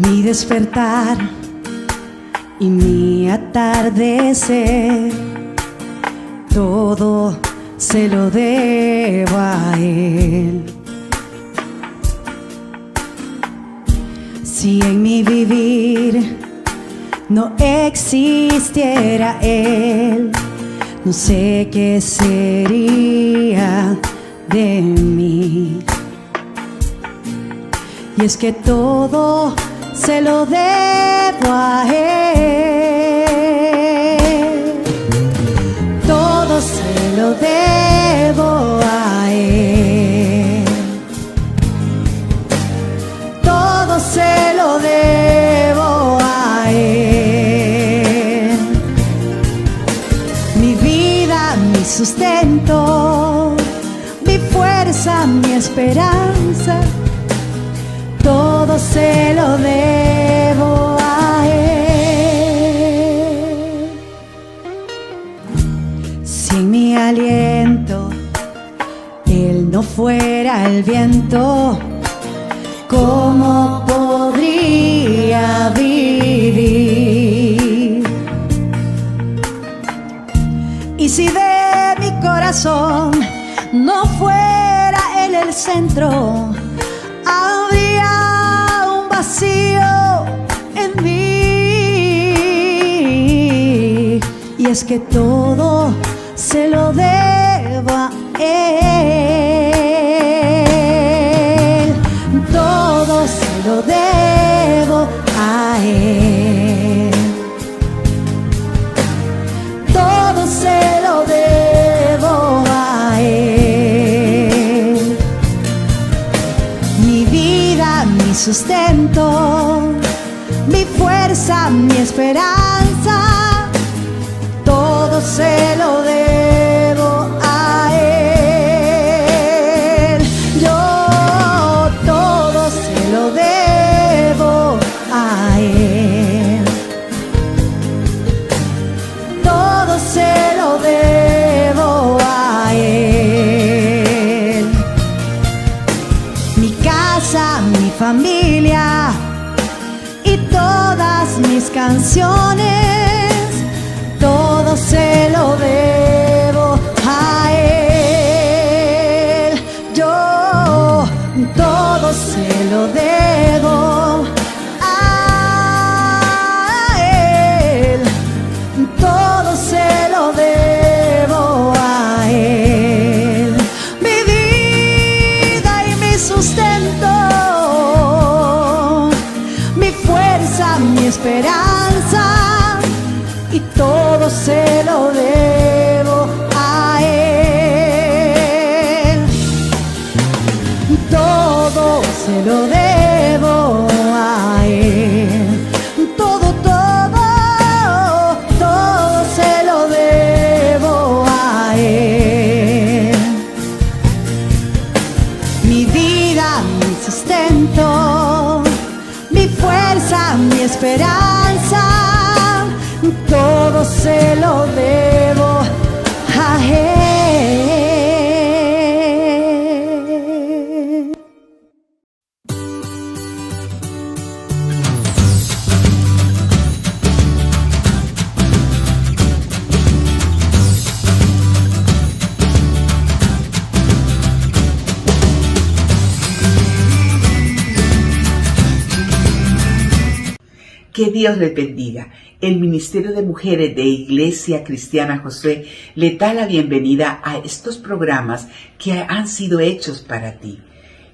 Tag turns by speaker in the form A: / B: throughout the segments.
A: Mi despertar y mi atardecer, todo se lo debo a Él. Si en mi vivir no existiera Él, no sé qué sería de mí. Y es que todo se lo debo a Él, todo se lo debo a Él, todo se lo debo a Él. Mi vida, mi sustento, mi fuerza, mi esperanza, todo se lo debo a Él. Si en mi aliento Él no fuera el viento, ¿cómo podría vivir? Y si de mi corazón no fuera Él el centro, habría un vacío en mí. Y es que todo se lo debo a Él, todo se lo debo a Él, todo se lo debo a Él. Mi vida, mi sustento, mi fuerza, mi esperanza, todo se lo debo a Él. Yo todo se lo debo a Él, todo se lo debo a Él. Mi casa, mi familia y todas mis canciones, todo se lo debo a Él. Yo todo se lo debo a Él, todo se lo debo a Él. Mi vida y mi sustento, mi fuerza, mi esperanza, y todo se lo debo a Él, todo se lo debo a Él, todo, todo, todo se lo debo a Él. Mi vida, mi sustento, mi fuerza, mi esperanza, todo se lo debo a Él.
B: Que Dios les bendiga. El Ministerio de Mujeres de Iglesia Cristiana Josué le da la bienvenida a estos programas que han sido hechos para ti.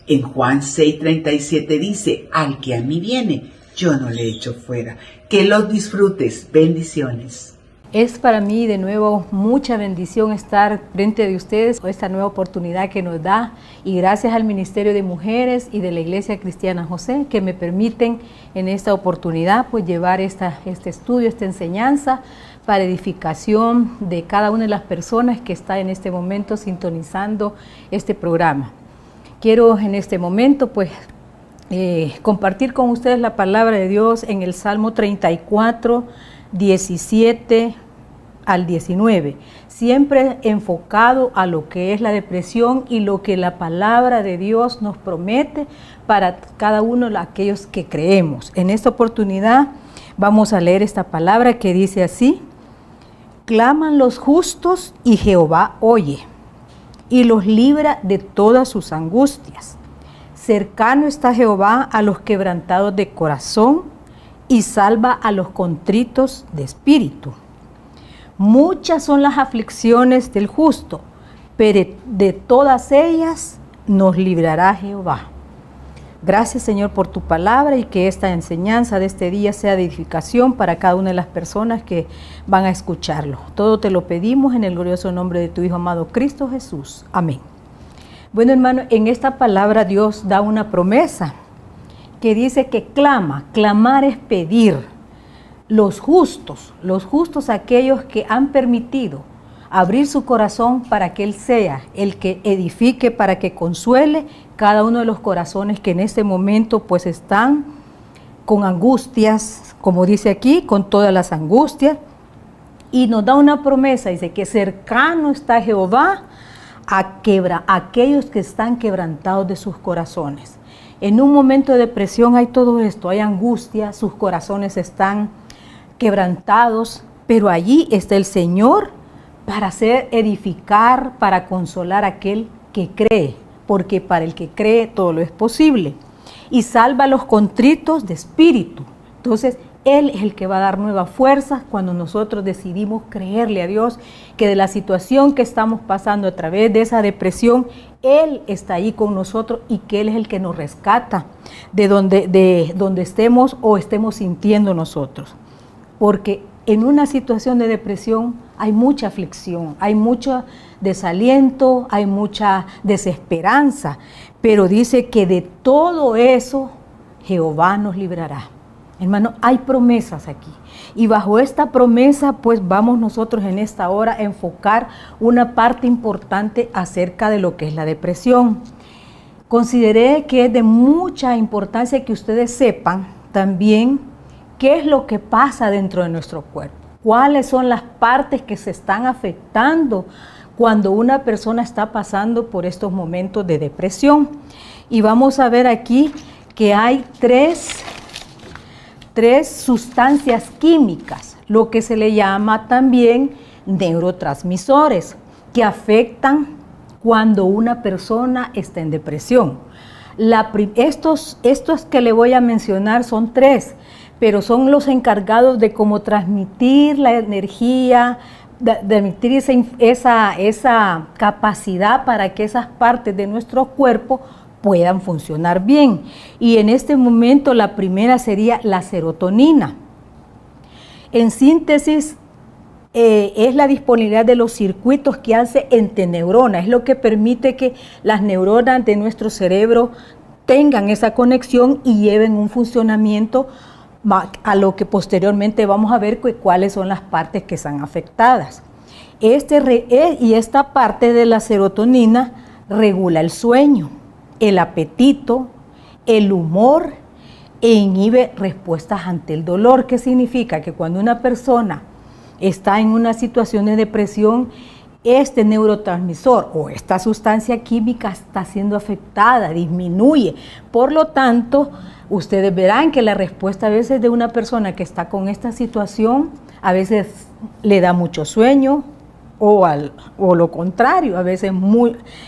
B: En Juan 6:37 dice, al que a mí viene, yo no le echo fuera. Que los disfrutes. Bendiciones.
C: Es para mí de nuevo mucha bendición estar frente de ustedes con esta nueva oportunidad que nos da, y gracias al Ministerio de Mujeres y de la Iglesia Cristiana José que me permiten en esta oportunidad pues llevar este estudio, esta enseñanza para edificación de cada una de las personas que está en este momento sintonizando este programa. Quiero en este momento pues compartir con ustedes la palabra de Dios en el Salmo 34, 17 al 19, siempre enfocado a lo que es la depresión y lo que la palabra de Dios nos promete para cada uno de aquellos que creemos. En esta oportunidad vamos a leer esta palabra que dice así: claman los justos y Jehová oye y los libra de todas sus angustias. Cercano está Jehová a los quebrantados de corazón y salva a los contritos de espíritu. Muchas son las aflicciones del justo, pero de todas ellas nos librará Jehová. Gracias, Señor, por tu palabra y que esta enseñanza de este día sea de edificación para cada una de las personas que van a escucharlo. Todo te lo pedimos en el glorioso nombre de tu Hijo amado Cristo Jesús. Amén. Bueno, hermano, en esta palabra Dios da una promesa que dice que clama. Clamar es pedir. Los justos aquellos que han permitido abrir su corazón para que Él sea el que edifique, para que consuele cada uno de los corazones que en este momento pues están con angustias, como dice aquí, con todas las angustias. Y nos da una promesa, dice que cercano está Jehová a aquellos que están quebrantados de sus corazones. En un momento de depresión hay todo esto, hay angustia, sus corazones están quebrantados, pero allí está el Señor para hacer edificar, para consolar a aquel que cree, porque para el que cree todo lo es posible. Y salva a los contritos de espíritu. Entonces, Él es el que va a dar nuevas fuerzas cuando nosotros decidimos creerle a Dios, que de la situación que estamos pasando a través de esa depresión, Él está ahí con nosotros y que Él es el que nos rescata de donde estemos o estemos sintiendo nosotros. Porque en una situación de depresión hay mucha aflicción, hay mucho desaliento, hay mucha desesperanza, pero dice que de todo eso Jehová nos librará. Hermano, hay promesas aquí y bajo esta promesa pues vamos nosotros en esta hora a enfocar una parte importante acerca de lo que es la depresión. Consideré que es de mucha importancia que ustedes sepan también qué es lo que pasa dentro de nuestro cuerpo, cuáles son las partes que se están afectando cuando una persona está pasando por estos momentos de depresión. Y vamos a ver aquí que hay tres sustancias químicas, lo que se le llama también neurotransmisores, que afectan cuando una persona está en depresión. Estos que le voy a mencionar son tres, pero son los encargados de cómo transmitir la energía, de emitir esa capacidad para que esas partes de nuestro cuerpo puedan funcionar bien. Y en este momento la primera sería la serotonina. En síntesis, es la disponibilidad de los circuitos que hace entre neuronas, es lo que permite que las neuronas de nuestro cerebro tengan esa conexión y lleven un funcionamiento a lo que posteriormente vamos a ver cuáles son las partes que están afectadas. Y esta parte de la serotonina regula el sueño, el apetito, el humor e inhibe respuestas ante el dolor. ¿Qué significa? Que cuando una persona está en una situación de depresión, este neurotransmisor o esta sustancia química está siendo afectada, disminuye. Por lo tanto, ustedes verán que la respuesta a veces de una persona que está con esta situación, a veces le da mucho sueño o lo contrario, a veces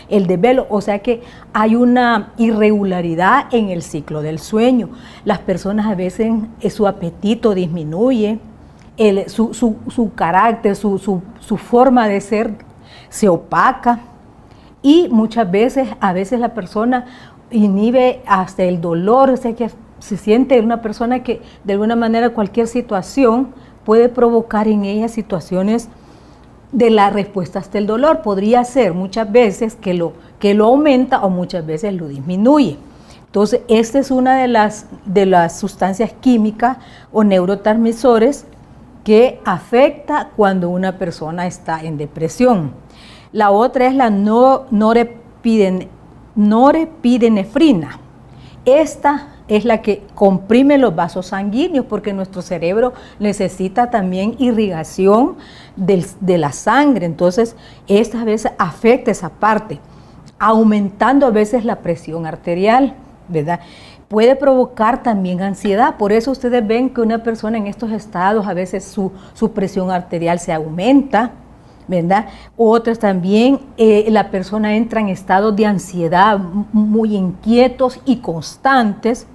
C: el desvelo. O sea que hay una irregularidad en el ciclo del sueño. Las personas a veces su apetito disminuye, su carácter, su forma de ser se opaca y muchas veces, la persona inhibe hasta el dolor. O sea que se siente una persona que de alguna manera cualquier situación puede provocar en ella situaciones de la respuesta hasta el dolor. Podría ser muchas veces que lo aumenta o muchas veces lo disminuye. Entonces, esta es una de las sustancias químicas o neurotransmisores que afecta cuando una persona está en depresión. La otra es la norepinefrina. Esta es la que comprime los vasos sanguíneos, porque nuestro cerebro necesita también irrigación de la sangre. Entonces, esta a veces afecta esa parte, aumentando a veces la presión arterial, ¿verdad? Puede provocar también ansiedad. Por eso ustedes ven que una persona en estos estados, a veces su presión arterial se aumenta, ¿verdad? Otras también, la persona entra en estados de ansiedad muy inquietos y constantes.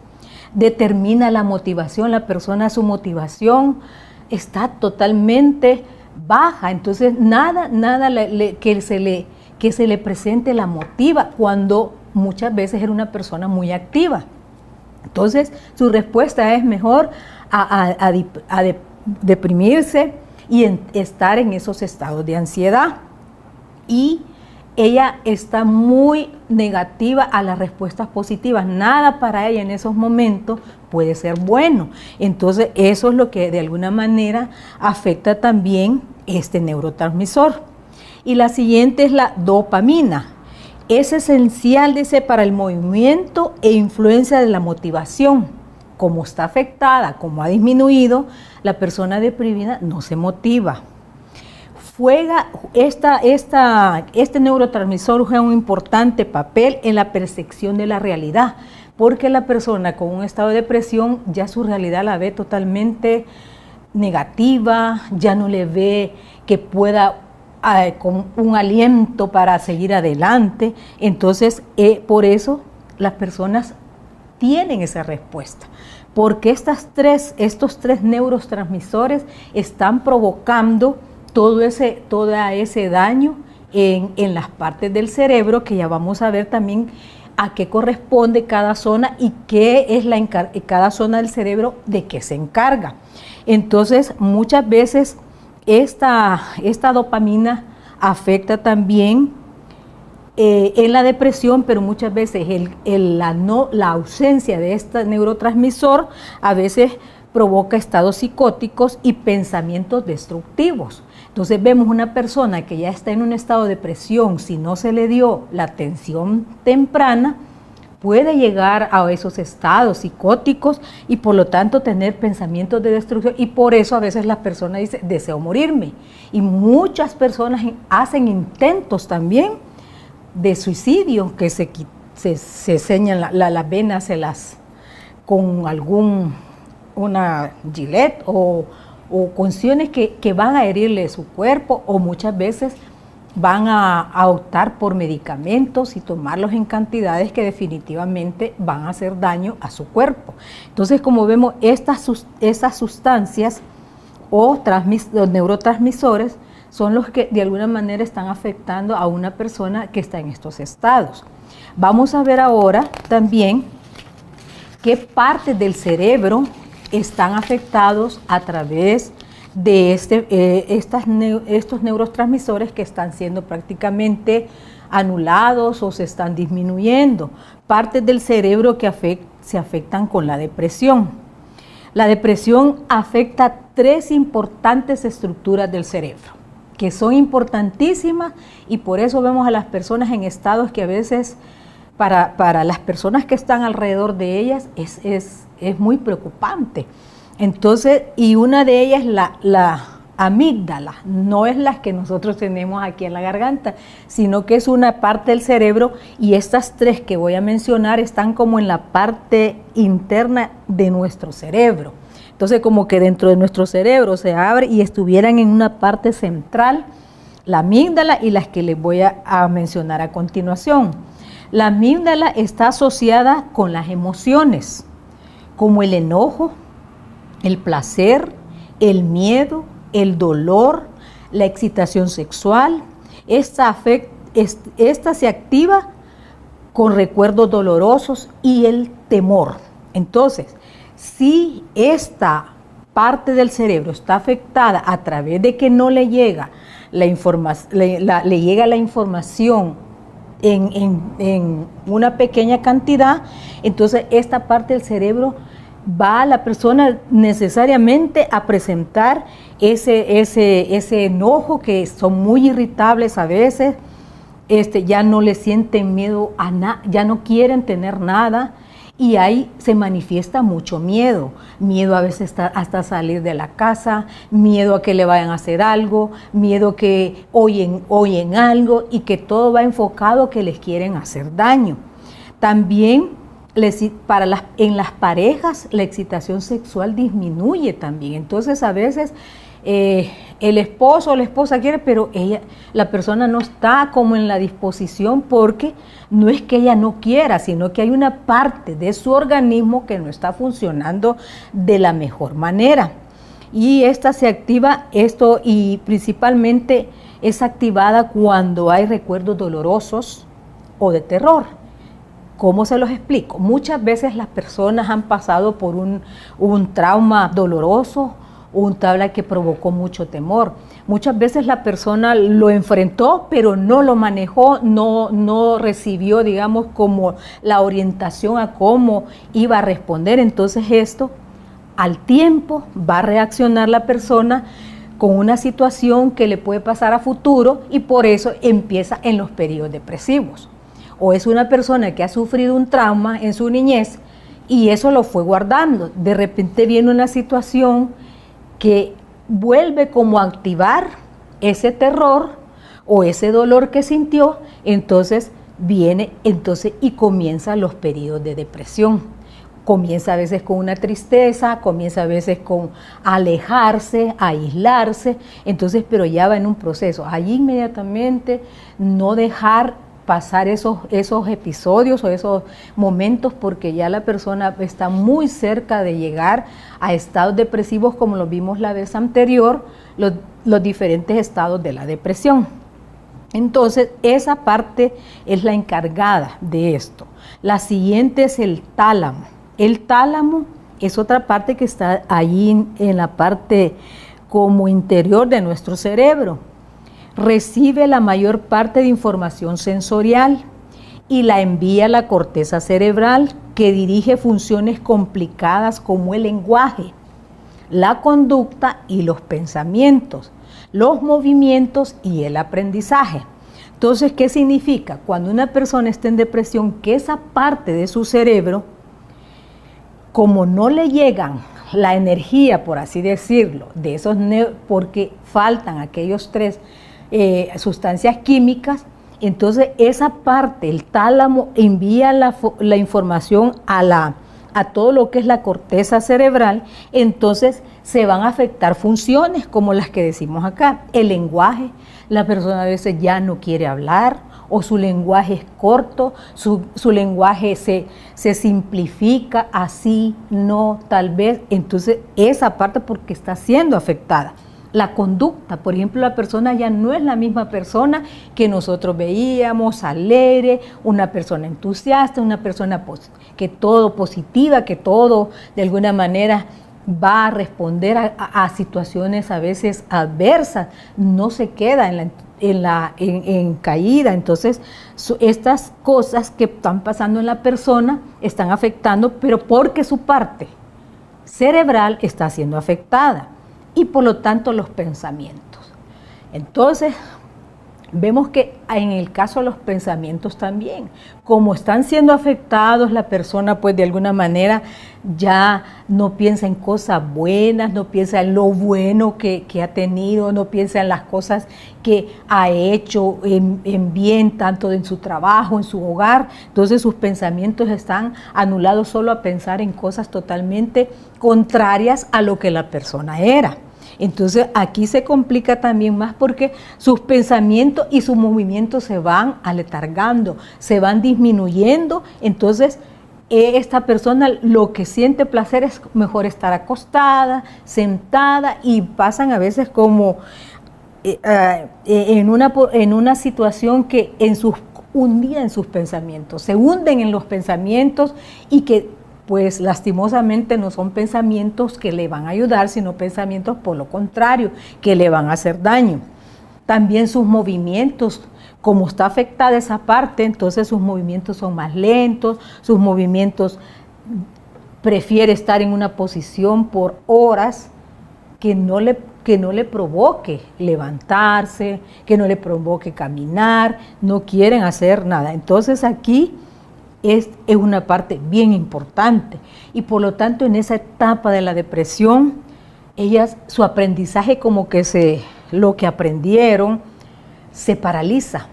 C: Determina la motivación, la persona, su motivación está totalmente baja, entonces nada que se le presente la motiva, cuando muchas veces era una persona muy activa. Entonces su respuesta es mejor a deprimirse y estar en esos estados de ansiedad. Y ella está muy negativa a las respuestas positivas. Nada para ella en esos momentos puede ser bueno. Entonces eso es lo que de alguna manera afecta también este neurotransmisor. Y la siguiente es la dopamina. Es esencial, dice, para el movimiento e influencia de la motivación. Como está afectada, como ha disminuido, la persona deprimida no se motiva. Este neurotransmisor juega un importante papel en la percepción de la realidad, porque la persona con un estado de depresión ya su realidad la ve totalmente negativa, ya no le ve que pueda con un aliento para seguir adelante. Entonces, por eso las personas tienen esa respuesta, porque estos tres neurotransmisores están provocando todo ese daño en las partes del cerebro, que ya vamos a ver también a qué corresponde cada zona y qué es cada zona del cerebro de qué se encarga. Entonces, muchas veces esta dopamina afecta también en la depresión, pero muchas veces la ausencia de este neurotransmisor a veces provoca estados psicóticos y pensamientos destructivos. Entonces vemos una persona que ya está en un estado de depresión, si no se le dio la atención temprana, puede llegar a esos estados psicóticos y por lo tanto tener pensamientos de destrucción, y por eso a veces las personas dicen, deseo morirme. Y muchas personas hacen intentos también de suicidio, que se señan las venas con una gilet o cuestiones que van a herirle su cuerpo, o muchas veces van a optar por medicamentos y tomarlos en cantidades que definitivamente van a hacer daño a su cuerpo. Entonces, como vemos, esas sustancias o los neurotransmisores son los que de alguna manera están afectando a una persona que está en estos estados. Vamos a ver ahora también qué partes del cerebro están afectados a través de estos neurotransmisores que están siendo prácticamente anulados o se están disminuyendo. Partes del cerebro que se afectan con la depresión. La depresión afecta 3 importantes estructuras del cerebro, que son importantísimas, y por eso vemos a las personas en estados que a veces para las personas que están alrededor de ellas es muy preocupante. Entonces, y una de ellas es la amígdala, no es la que nosotros tenemos aquí en la garganta, sino que es una parte del cerebro, y estas 3 que voy a mencionar están como en la parte interna de nuestro cerebro. Entonces, como que dentro de nuestro cerebro se abre y estuvieran en una parte central, la amígdala y las que les voy a mencionar a continuación. La amígdala está asociada con las emociones, como el enojo, el placer, el miedo, el dolor, la excitación sexual. Esta se activa con recuerdos dolorosos y el temor. Entonces, si esta parte del cerebro está afectada a través de que no le llega la información en una pequeña cantidad, entonces esta parte del cerebro va a la persona necesariamente a presentar ese enojo, que son muy irritables a veces, ya no le sienten miedo a nada, ya no quieren tener nada, Y ahí se manifiesta mucho miedo, miedo a veces hasta salir de la casa, miedo a que le vayan a hacer algo, miedo que oyen algo y que todo va enfocado que les quieren hacer daño. También en las parejas la excitación sexual disminuye también, entonces a veces el esposo o la esposa quiere, pero la persona no está como en la disposición, porque no es que ella no quiera, sino que hay una parte de su organismo que no está funcionando de la mejor manera. Y esta se activa, y principalmente es activada cuando hay recuerdos dolorosos o de terror. ¿Cómo se los explico? Muchas veces las personas han pasado por un trauma doloroso, un trauma que provocó mucho temor. Muchas veces la persona lo enfrentó, pero no lo manejó, no recibió, digamos, como la orientación a cómo iba a responder. Entonces esto, al tiempo, va a reaccionar la persona con una situación que le puede pasar a futuro, y por eso empieza en los periodos depresivos. O es una persona que ha sufrido un trauma en su niñez y eso lo fue guardando. De repente viene una situación que vuelve como a activar ese terror o ese dolor que sintió, entonces y comienzan los periodos de depresión. Comienza a veces con una tristeza, comienza a veces con alejarse, aislarse, entonces, pero ya va en un proceso. Allí inmediatamente no dejar pasar esos episodios o esos momentos, porque ya la persona está muy cerca de llegar a estados depresivos, como lo vimos la vez anterior, los diferentes estados de la depresión. Entonces, esa parte es la encargada de esto. La siguiente es el tálamo. El tálamo es otra parte que está allí en la parte como interior de nuestro cerebro. Recibe la mayor parte de información sensorial y la envía a la corteza cerebral, que dirige funciones complicadas como el lenguaje, la conducta y los pensamientos, los movimientos y el aprendizaje. Entonces, ¿qué significa? Cuando una persona está en depresión, que esa parte de su cerebro, como no le llegan la energía, por así decirlo, de esos porque faltan aquellos tres sustancias químicas, entonces esa parte, el tálamo, envía la información a todo lo que es la corteza cerebral, entonces se van a afectar funciones como las que decimos acá. El lenguaje, la persona a veces ya no quiere hablar, o su lenguaje es corto, su lenguaje se simplifica, así, no, tal vez, entonces esa parte porque está siendo afectada. La conducta, por ejemplo, la persona ya no es la misma persona que nosotros veíamos, alegre, una persona entusiasta, una persona que todo positiva, que todo de alguna manera va a responder a situaciones a veces adversas, no se queda en caída. Entonces, estas cosas que están pasando en la persona están afectando, pero porque su parte cerebral está siendo afectada. Y por lo tanto los pensamientos. Entonces, vemos que en el caso de los pensamientos también, como están siendo afectados, la persona pues de alguna manera ya no piensa en cosas buenas, no piensa en lo bueno que ha tenido, no piensa en las cosas que ha hecho en bien, tanto en su trabajo, en su hogar. Entonces sus pensamientos están anulados solo a pensar en cosas totalmente contrarias a lo que la persona era. Entonces aquí se complica también más porque sus pensamientos y sus movimientos se van aletargando, se van disminuyendo. Entonces esta persona lo que siente placer es mejor estar acostada, sentada, y pasan a veces como en una situación que hundida en sus pensamientos, se hunden en los pensamientos, y que pues lastimosamente no son pensamientos que le van a ayudar, sino pensamientos por lo contrario, que le van a hacer daño. También sus movimientos, como está afectada esa parte, entonces sus movimientos son más lentos, sus movimientos prefiere estar en una posición por horas que no le provoque levantarse, que no le provoque caminar, no quieren hacer nada. Entonces aquí es una parte bien importante. Y por lo tanto, en esa etapa de la depresión, ellas, su aprendizaje como que lo que aprendieron se paraliza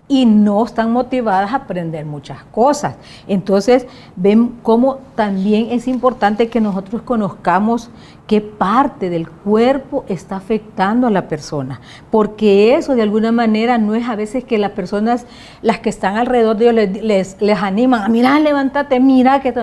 C: y no están motivadas a aprender muchas cosas. Entonces, ven cómo también es importante que nosotros conozcamos qué parte del cuerpo está afectando a la persona, porque eso de alguna manera no es a veces que las personas, las que están alrededor de ellos les animan a mirar, levántate, mira que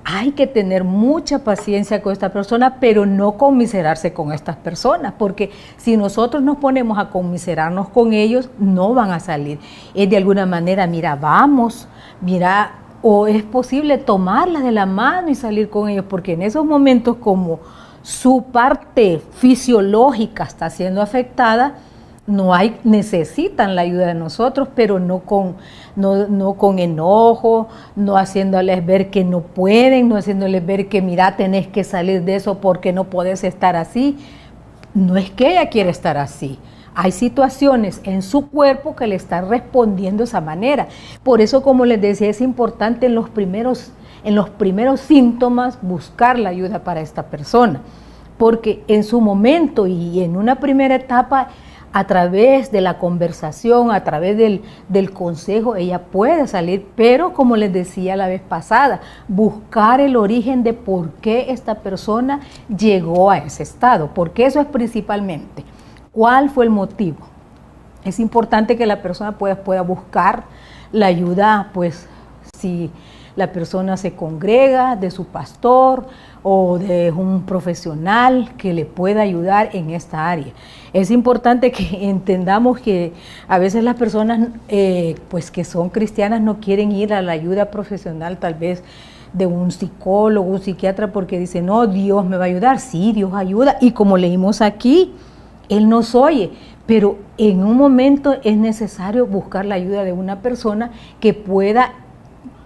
C: hay que tener mucha paciencia con esta persona, pero no conmiserarse con estas personas, porque si nosotros nos ponemos a conmiserarnos con ellos, no van a salir. Es de alguna manera, mira, vamos, mira, o es posible tomarlas de la mano y salir con ellos, porque en esos momentos como su parte fisiológica está siendo afectada, necesitan la ayuda de nosotros, pero no con enojo, no haciéndoles ver que no pueden, no haciéndoles ver que mira, tenés que salir de eso porque no podés estar así. No es que ella quiere estar así. Hay situaciones en su cuerpo que le están respondiendo de esa manera. Por eso, como les decía, es importante en los primeros síntomas buscar la ayuda para esta persona, porque en su momento y en una primera etapa, a través de la conversación, a través del consejo, ella puede salir, pero como les decía la vez pasada, buscar el origen de por qué esta persona llegó a ese estado, porque eso es principalmente. ¿Cuál fue el motivo? Es importante que la persona pueda buscar la ayuda, pues si la persona se congrega de su pastor o de un profesional que le pueda ayudar en esta área. Es importante que entendamos que a veces las personas pues que son cristianas no quieren ir a la ayuda profesional, tal vez de un psicólogo, un psiquiatra, porque dicen, no, Dios me va a ayudar. Sí, Dios ayuda, y como leímos aquí, Él nos oye, pero en un momento es necesario buscar la ayuda de una persona que pueda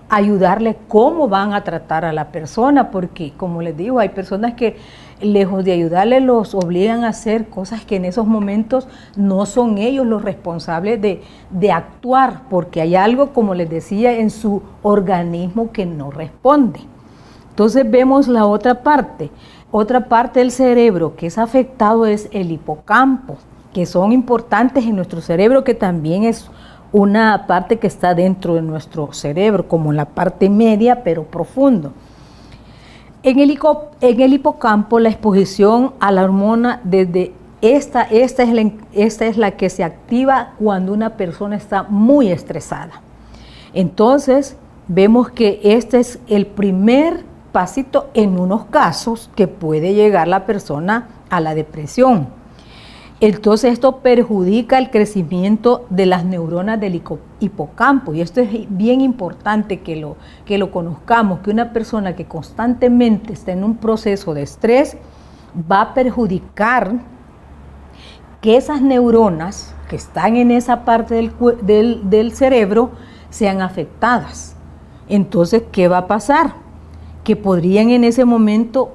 C: ayudarle cómo van a tratar a la persona, porque como les digo, hay personas que lejos de ayudarle los obligan a hacer cosas que en esos momentos no son ellos los responsables de actuar, porque hay algo, como les decía, en su organismo que no responde. Entonces vemos la otra parte del cerebro que es afectado es el hipocampo, que son importantes en nuestro cerebro, que también es una parte que está dentro de nuestro cerebro, como la parte media, pero profundo. En el hipocampo, la exposición a la hormona desde esta es la que se activa cuando una persona está muy estresada. Entonces, vemos que este es el primer pasito en unos casos que puede llegar la persona a la depresión. Entonces esto perjudica el crecimiento de las neuronas del hipocampo, y esto es bien importante que lo conozcamos, que una persona que constantemente está en un proceso de estrés va a perjudicar que esas neuronas que están en esa parte del cerebro sean afectadas. Entonces, ¿qué va a pasar? Que podrían en ese momento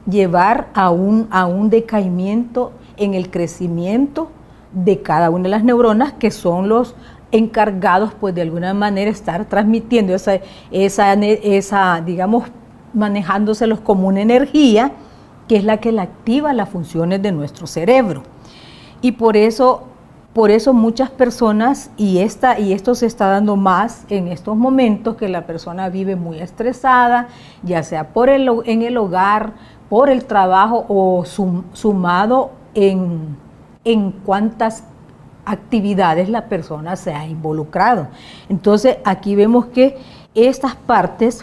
C: llevar a un decaimiento en el crecimiento de cada una de las neuronas, que son los encargados, pues de alguna manera, estar transmitiendo esa digamos, manejándoselos como una energía, que es la que le activa las funciones de nuestro cerebro. Y por eso muchas personas, y esto se está dando más en estos momentos, que la persona vive muy estresada, ya sea en el hogar, por el trabajo o sumado en cuántas actividades la persona se ha involucrado. Entonces aquí vemos que estas partes,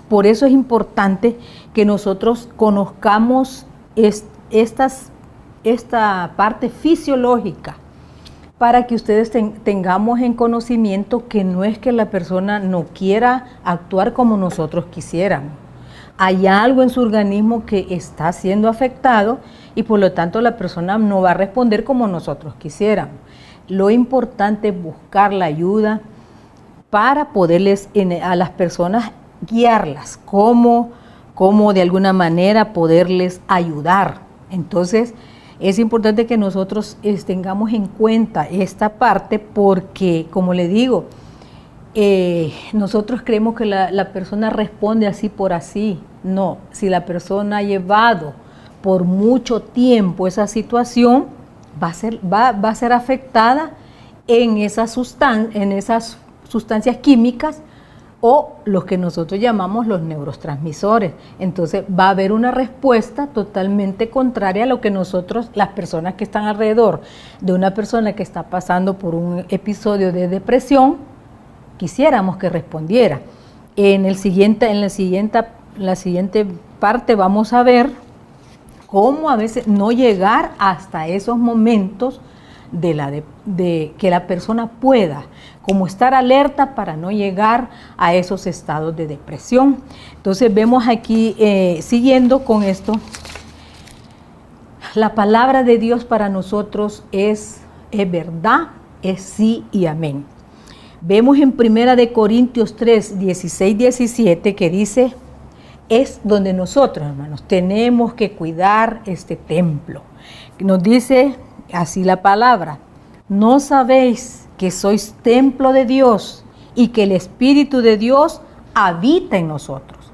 C: por eso es importante que nosotros conozcamos esta parte fisiológica, para que ustedes tengamos en conocimiento que no es que la persona no quiera actuar como nosotros quisiéramos. Hay algo en su organismo que está siendo afectado y por lo tanto la persona no va a responder como nosotros quisiéramos. Lo importante es buscar la ayuda para poderles a las personas guiarlas, cómo de alguna manera poderles ayudar. Entonces es importante que nosotros tengamos en cuenta esta parte, porque como le digo, nosotros creemos que la persona responde así por así. No, si la persona ha llevado por mucho tiempo esa situación, va a ser afectada en esas sustancias químicas o los que nosotros llamamos los neurotransmisores. Entonces va a haber una respuesta totalmente contraria a lo que nosotros, las personas que están alrededor de una persona que está pasando por un episodio de depresión, quisiéramos que respondiera. En la siguiente parte vamos a ver cómo a veces no llegar hasta esos momentos de que la persona pueda como estar alerta para no llegar a esos estados de depresión. Entonces vemos aquí, siguiendo con esto, la palabra de Dios para nosotros es verdad, es sí y amén. Vemos en 1 Corintios 3, 16, 17 que dice, es donde nosotros, hermanos, tenemos que cuidar este templo. Nos dice así la palabra, ¿no sabéis que sois templo de Dios y que el Espíritu de Dios habita en nosotros?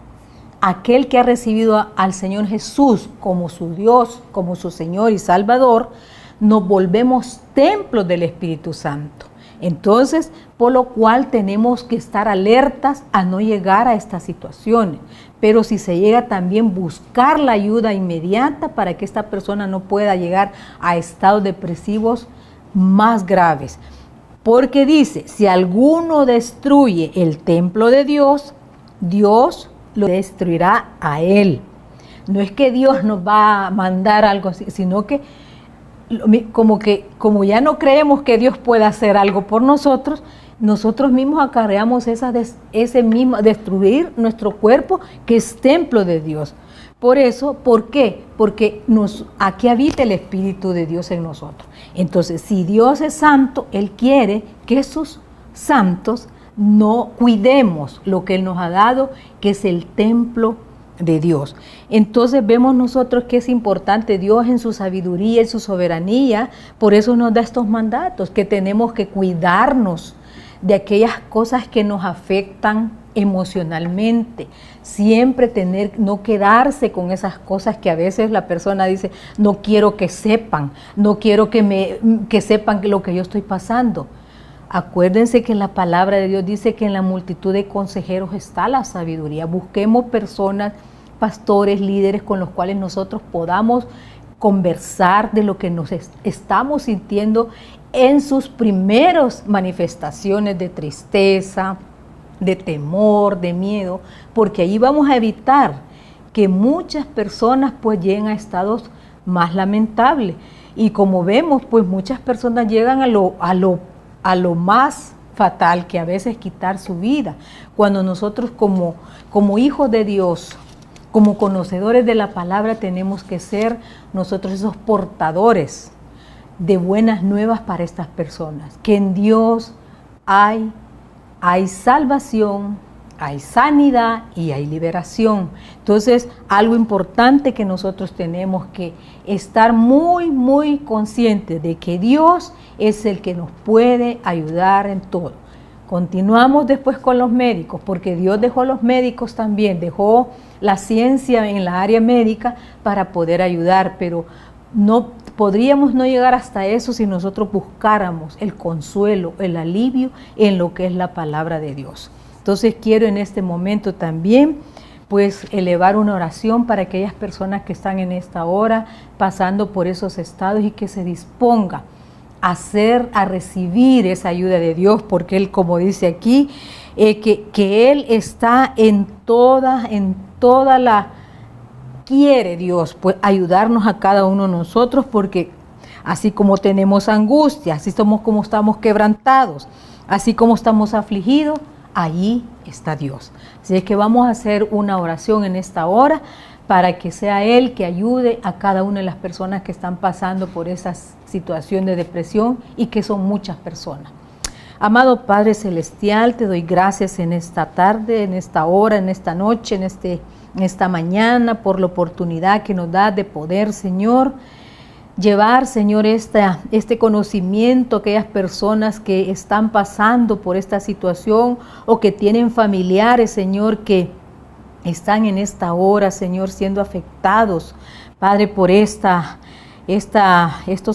C: Aquel que ha recibido al Señor Jesús como su Dios, como su Señor y Salvador, nos volvemos templos del Espíritu Santo. Entonces, por lo cual tenemos que estar alertas a no llegar a estas situaciones. Pero si se llega, también buscar la ayuda inmediata para que esta persona no pueda llegar a estados depresivos más graves. Porque dice, si alguno destruye el templo de Dios, Dios lo destruirá a él. No es que Dios nos va a mandar algo así, sino que como ya no creemos que Dios pueda hacer algo por nosotros, nosotros mismos acarreamos ese mismo destruir nuestro cuerpo que es templo de Dios. Por eso, ¿por qué? Porque aquí habita el Espíritu de Dios en nosotros. Entonces, si Dios es santo, Él quiere que sus santos no cuidemos lo que Él nos ha dado, que es el templo de Dios. Entonces vemos nosotros que es importante Dios en su sabiduría y su soberanía, por eso nos da estos mandatos, que tenemos que cuidarnos de aquellas cosas que nos afectan emocionalmente, siempre no quedarse con esas cosas que a veces la persona dice, no quiero que sepan, no quiero que sepan lo que yo estoy pasando. Acuérdense que la palabra de Dios dice que en la multitud de consejeros está la sabiduría. Busquemos personas, pastores, líderes con los cuales nosotros podamos conversar de lo que nos estamos sintiendo en sus primeros manifestaciones de tristeza, de temor, de miedo, porque ahí vamos a evitar que muchas personas pues lleguen a estados más lamentables. Y como vemos, pues muchas personas llegan a lo más fatal, que a veces quitar su vida, cuando nosotros como hijos de Dios, como conocedores de la palabra, tenemos que ser nosotros esos portadores de buenas nuevas para estas personas, que en Dios hay salvación, hay sanidad y hay liberación. Entonces, algo importante que nosotros tenemos que estar muy, muy conscientes de que Dios es el que nos puede ayudar en todo. Continuamos después con los médicos, porque Dios dejó los médicos también, dejó la ciencia en la área médica para poder ayudar, pero no podríamos no llegar hasta eso si nosotros buscáramos el consuelo, el alivio en lo que es la palabra de Dios. Entonces quiero en este momento también pues elevar una oración para aquellas personas que están en esta hora pasando por esos estados y que se disponga a recibir esa ayuda de Dios, porque Él, como dice aquí, que Él está en toda la... Quiere Dios pues ayudarnos a cada uno de nosotros, porque así como tenemos angustia, así somos como estamos quebrantados, así como estamos afligidos, allí está Dios. Así es que vamos a hacer una oración en esta hora para que sea Él que ayude a cada una de las personas que están pasando por esa situación de depresión, y que son muchas personas. Amado Padre Celestial, te doy gracias en esta tarde, en esta hora, en esta noche, en esta mañana, por la oportunidad que nos das de poder, Señor, llevar, Señor, este conocimiento a aquellas personas que están pasando por esta situación o que tienen familiares, Señor, que están en esta hora, Señor, siendo afectados, Padre, por estos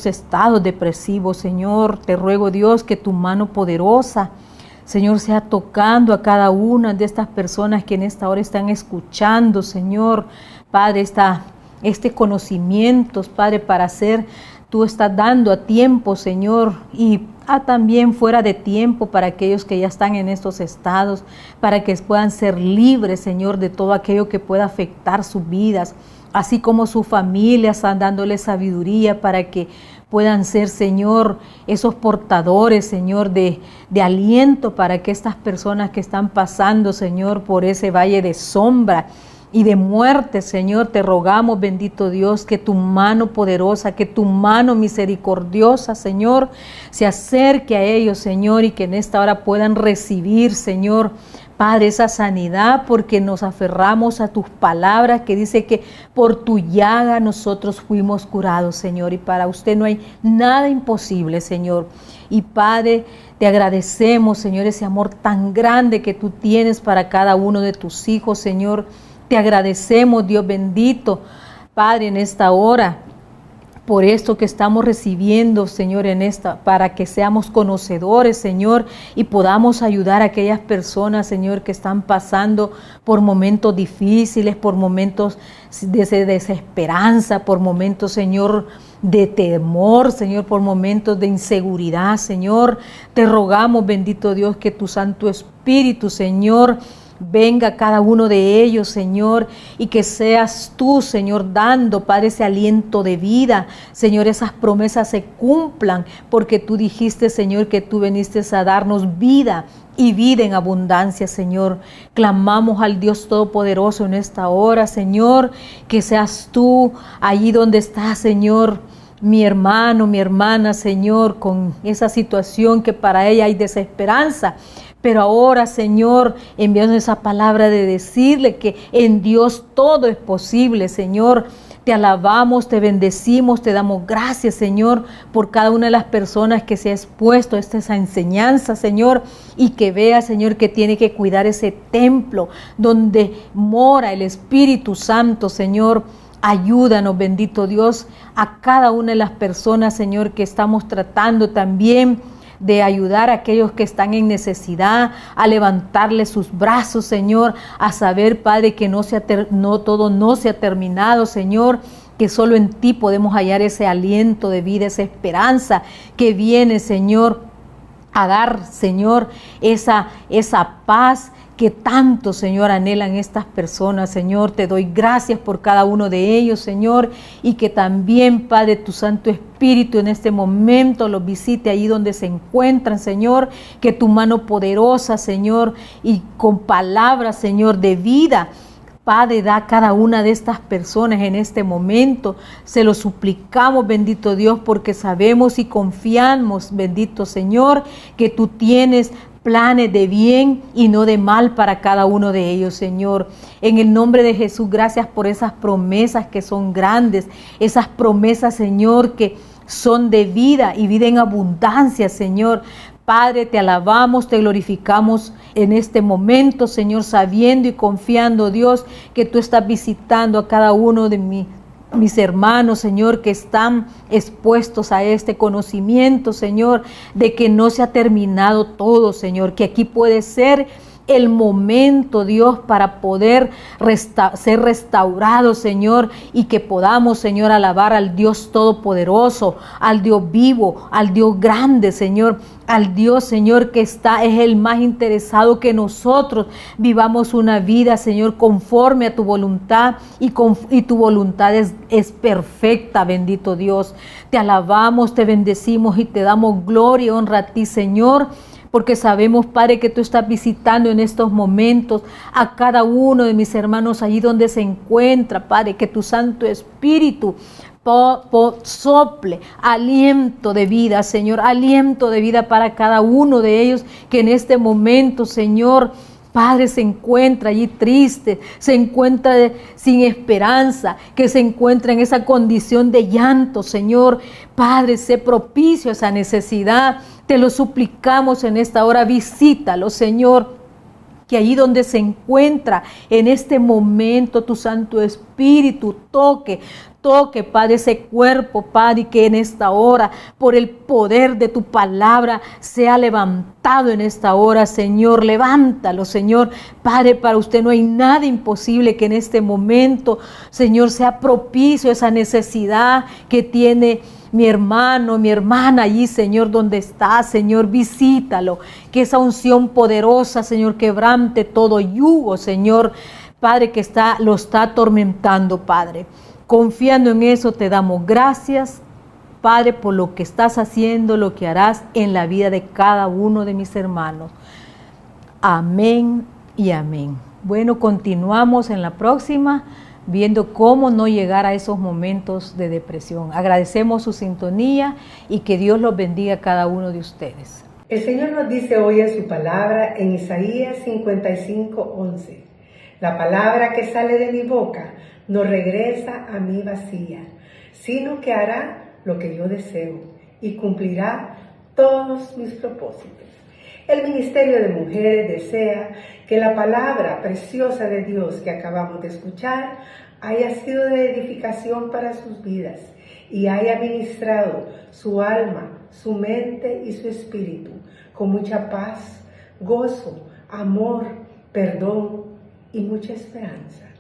C: estados depresivos. Señor, te ruego, Dios, que tu mano poderosa, Señor, sea tocando a cada una de estas personas que en esta hora están escuchando, Señor, Padre, este conocimiento, Padre, para hacer, tú estás dando a tiempo, Señor, y también fuera de tiempo para aquellos que ya están en estos estados, para que puedan ser libres, Señor, de todo aquello que pueda afectar sus vidas, así como sus familias, están dándole sabiduría para que puedan ser, Señor, esos portadores, Señor, de aliento para que estas personas que están pasando, Señor, por ese valle de sombra y de muerte, Señor, te rogamos, bendito Dios, que tu mano poderosa, que tu mano misericordiosa, Señor, se acerque a ellos, Señor, y que en esta hora puedan recibir, Señor, Padre, esa sanidad, porque nos aferramos a tus palabras que dice que por tu llaga nosotros fuimos curados, Señor, y para usted no hay nada imposible, Señor. Y Padre, te agradecemos, Señor, ese amor tan grande que tú tienes para cada uno de tus hijos, Señor. Te agradecemos, Dios bendito, Padre, en esta hora, por esto que estamos recibiendo, Señor, para que seamos conocedores, Señor, y podamos ayudar a aquellas personas, Señor, que están pasando por momentos difíciles, por momentos de desesperanza, por momentos, Señor, de temor, Señor, por momentos de inseguridad, Señor. Te rogamos, bendito Dios, que tu Santo Espíritu, Señor, venga a cada uno de ellos, Señor, y que seas tú, Señor, dando, Padre, ese aliento de vida. Señor, esas promesas se cumplan, porque tú dijiste, Señor, que tú viniste a darnos vida y vida en abundancia, Señor. Clamamos al Dios Todopoderoso en esta hora, Señor, que seas tú allí donde estás, Señor, mi hermano, mi hermana, Señor, con esa situación que para ella hay desesperanza. Pero ahora, Señor, envíanos esa palabra de decirle que en Dios todo es posible, Señor. Te alabamos, te bendecimos, te damos gracias, Señor, por cada una de las personas que se ha expuesto a esa enseñanza, Señor, y que vea, Señor, que tiene que cuidar ese templo donde mora el Espíritu Santo, Señor. Ayúdanos, bendito Dios, a cada una de las personas, Señor, que estamos tratando también de ayudar a aquellos que están en necesidad, a levantarles sus brazos, Señor, a saber, Padre, que todo no se ha terminado, Señor, que solo en ti podemos hallar ese aliento de vida, esa esperanza que viene, Señor, a dar, Señor, esa paz que tanto, Señor, anhelan estas personas. Señor, te doy gracias por cada uno de ellos, Señor, y que también, Padre, tu Santo Espíritu en este momento los visite allí donde se encuentran, Señor, que tu mano poderosa, Señor, y con palabras, Señor, de vida, Padre, da a cada una de estas personas en este momento. Se lo suplicamos, bendito Dios, porque sabemos y confiamos, bendito Señor, que tú tienes planes de bien y no de mal para cada uno de ellos, Señor. En el nombre de Jesús, gracias por esas promesas que son grandes, esas promesas, Señor, que son de vida y vida en abundancia, Señor. Padre, te alabamos, te glorificamos en este momento, Señor, sabiendo y confiando, Dios, que tú estás visitando a cada uno de mis hermanos, Señor, que están expuestos a este conocimiento, Señor, de que no se ha terminado todo, Señor, que aquí puede ser el momento, Dios, para poder ser restaurados, Señor, y que podamos, Señor, alabar al Dios Todopoderoso, al Dios vivo, al Dios grande, Señor, al Dios, Señor, que es el más interesado que nosotros vivamos una vida, Señor, conforme a tu voluntad, y tu voluntad es perfecta, bendito Dios. Te alabamos, te bendecimos y te damos gloria y honra a ti, Señor, porque sabemos, Padre, que tú estás visitando en estos momentos a cada uno de mis hermanos allí donde se encuentra, Padre, que tu Santo Espíritu sople aliento de vida, Señor, aliento de vida para cada uno de ellos, que en este momento, Señor, Padre, se encuentra allí triste, se encuentra sin esperanza, que se encuentra en esa condición de llanto, Señor. Padre, sé propicio a esa necesidad. Te lo suplicamos en esta hora. Visítalo, Señor. Que allí donde se encuentra en este momento tu Santo Espíritu toque, Padre, ese cuerpo, Padre, y que en esta hora, por el poder de tu palabra, sea levantado en esta hora, Señor. Levántalo, Señor. Padre, para usted no hay nada imposible. Que en este momento, Señor, sea propicio esa necesidad que tiene mi hermano, mi hermana allí, Señor, donde está, Señor, visítalo. Que esa unción poderosa, Señor, quebrante todo yugo, Señor, Padre, que lo está atormentando, Padre. Confiando en eso, te damos gracias, Padre, por lo que estás haciendo, lo que harás en la vida de cada uno de mis hermanos. Amén y amén. Bueno, continuamos en la próxima, viendo cómo no llegar a esos momentos de depresión. Agradecemos su sintonía y que Dios los bendiga a cada uno de ustedes.
D: El Señor nos dice hoy en su palabra en Isaías 55:11, la palabra que sale de mi boca no regresa a mí vacía, sino que hará lo que yo deseo y cumplirá todos mis propósitos. El Ministerio de Mujeres desea que la palabra preciosa de Dios que acabamos de escuchar haya sido de edificación para sus vidas y haya ministrado su alma, su mente y su espíritu con mucha paz, gozo, amor, perdón y mucha esperanza.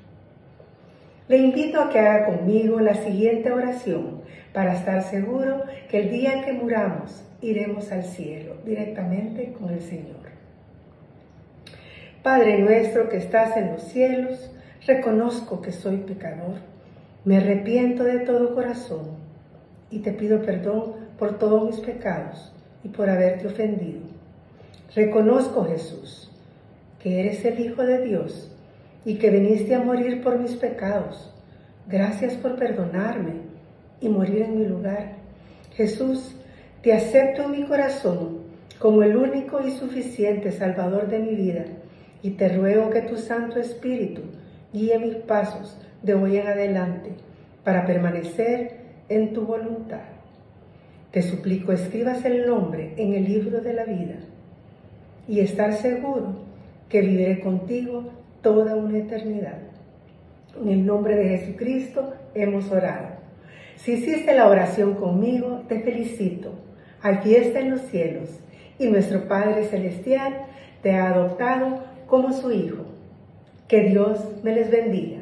D: Le invito a que haga conmigo la siguiente oración para estar seguro que el día en que muramos iremos al cielo directamente con el Señor. Padre nuestro que estás en los cielos, reconozco que soy pecador, me arrepiento de todo corazón y te pido perdón por todos mis pecados y por haberte ofendido. Reconozco, Jesús, que eres el Hijo de Dios y que viniste a morir por mis pecados. Gracias por perdonarme y morir en mi lugar. Jesús, te acepto en mi corazón como el único y suficiente Salvador de mi vida y te ruego que tu Santo Espíritu guíe mis pasos de hoy en adelante para permanecer en tu voluntad. Te suplico escribas el nombre en el libro de la vida y estar seguro que viviré contigo toda una eternidad. En el nombre de Jesucristo hemos orado. Si hiciste la oración conmigo, te felicito. Aquí está en los cielos y nuestro Padre Celestial te ha adoptado como su hijo. Que Dios me les bendiga.